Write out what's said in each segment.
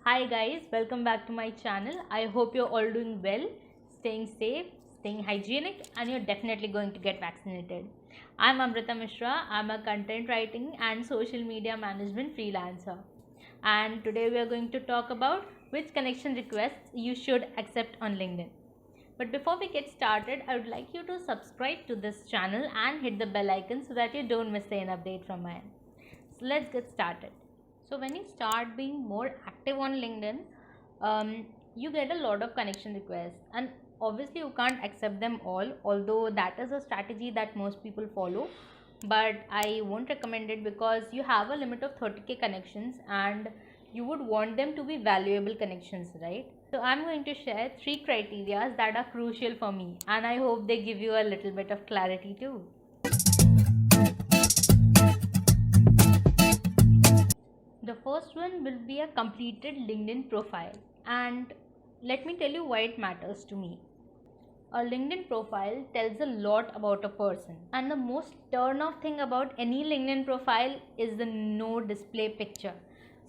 Hi guys, welcome back to my channel. I hope you're all doing well, staying safe, staying hygienic, and you're definitely going to get vaccinated. I'm Amrita Mishra. I'm a content writing and social media management freelancer. And today we are going to talk about which connection requests you should accept on LinkedIn. But before we get started, I would like you to subscribe to this channel and hit the bell icon so that you don't miss an update from mine. So let's get started. So when you start being more active on LinkedIn, you get a lot of connection requests, and obviously you can't accept them all, although that is a strategy that most people follow. But I won't recommend it because you have a limit of 30k connections and you would want them to be valuable connections, right? So I'm going to share 3 criteria that are crucial for me, and I hope they give you a little bit of clarity too. The first one will be a completed LinkedIn profile, and let me tell you why it matters to me. A LinkedIn profile tells a lot about a person, and the most turn off thing about any LinkedIn profile is the no display picture.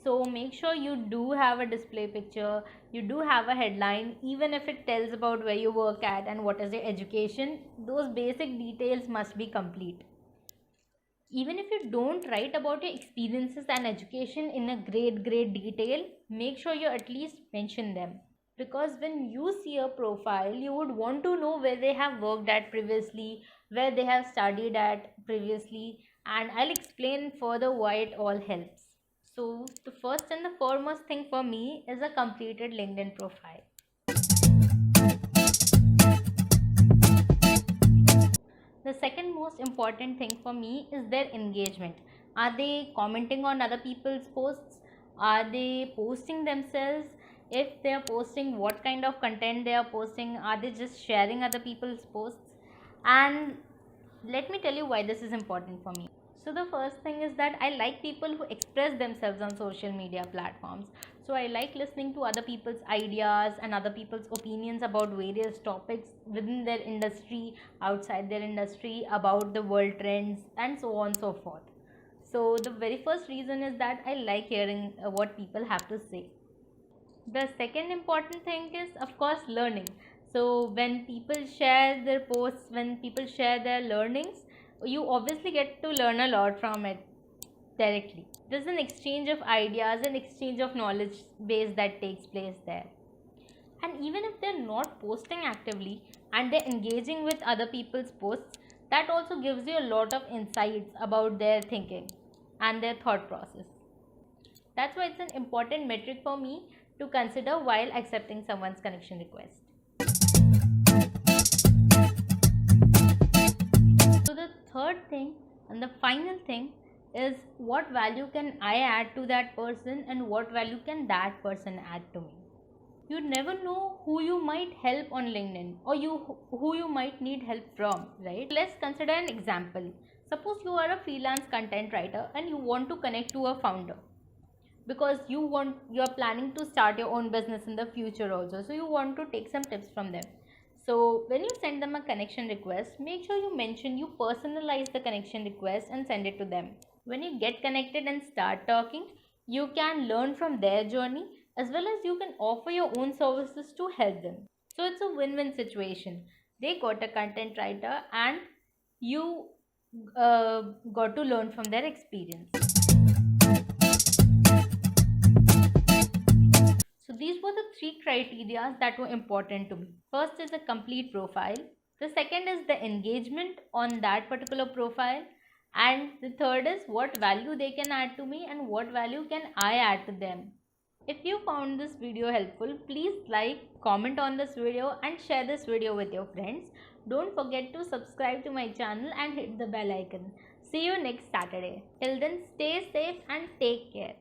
So make sure you do have a display picture, you do have a headline, even if it tells about where you work at and what is your education. Those basic details must be complete. Even if you don't write about your experiences and education in a great detail, make sure you at least mention them, because when you see a profile you would want to know where they have worked at previously, where they have studied at previously, and I'll explain further why it all helps. So the first and the foremost thing for me is a completed LinkedIn profile. The second most important thing for me is their engagement. Are they commenting on other people's posts? Are they posting themselves? If they are posting, what kind of content they are posting? Are they just sharing other people's posts? And let me tell you why this is important for me. So the first thing is that I like people who express themselves on social media platforms. So I like listening to other people's ideas and other people's opinions about various topics within their industry, outside their industry, about the world trends, and so on and so forth. So the very first reason is that I like hearing what people have to say. The second important thing is, of course, learning. So when people share their posts, when people share their learnings, you obviously get to learn a lot from it directly. There's an exchange of ideas, an exchange of knowledge base that takes place there. And even if they're not posting actively and they're engaging with other people's posts, that also gives you a lot of insights about their thinking and their thought process. That's why it's an important metric for me to consider while accepting someone's connection request. So the third thing and the final thing is, what value can I add to that person and what value can that person add to me? You never know who you might help on LinkedIn, or who you might need help from, right? Let's consider an example. Suppose you are a freelance content writer and you want to connect to a founder, because you're planning to start your own business in the future also, so you want to take some tips from them. So when you send them a connection request, make sure you mention, you personalize the connection request and send it to them. When you get connected and start talking, you can learn from their journey, as well as you can offer your own services to help them. So it's a win-win situation. They got a content writer and you got to learn from their experience. So these were the 3 criteria that were important to me. First is a complete profile. The second is the engagement on that particular profile. And the third is what value they can add to me and what value can I add to them. If you found this video helpful, please like, comment on this video and share this video with your friends. Don't forget to subscribe to my channel and hit the bell icon. See you next Saturday. Till then, stay safe and take care.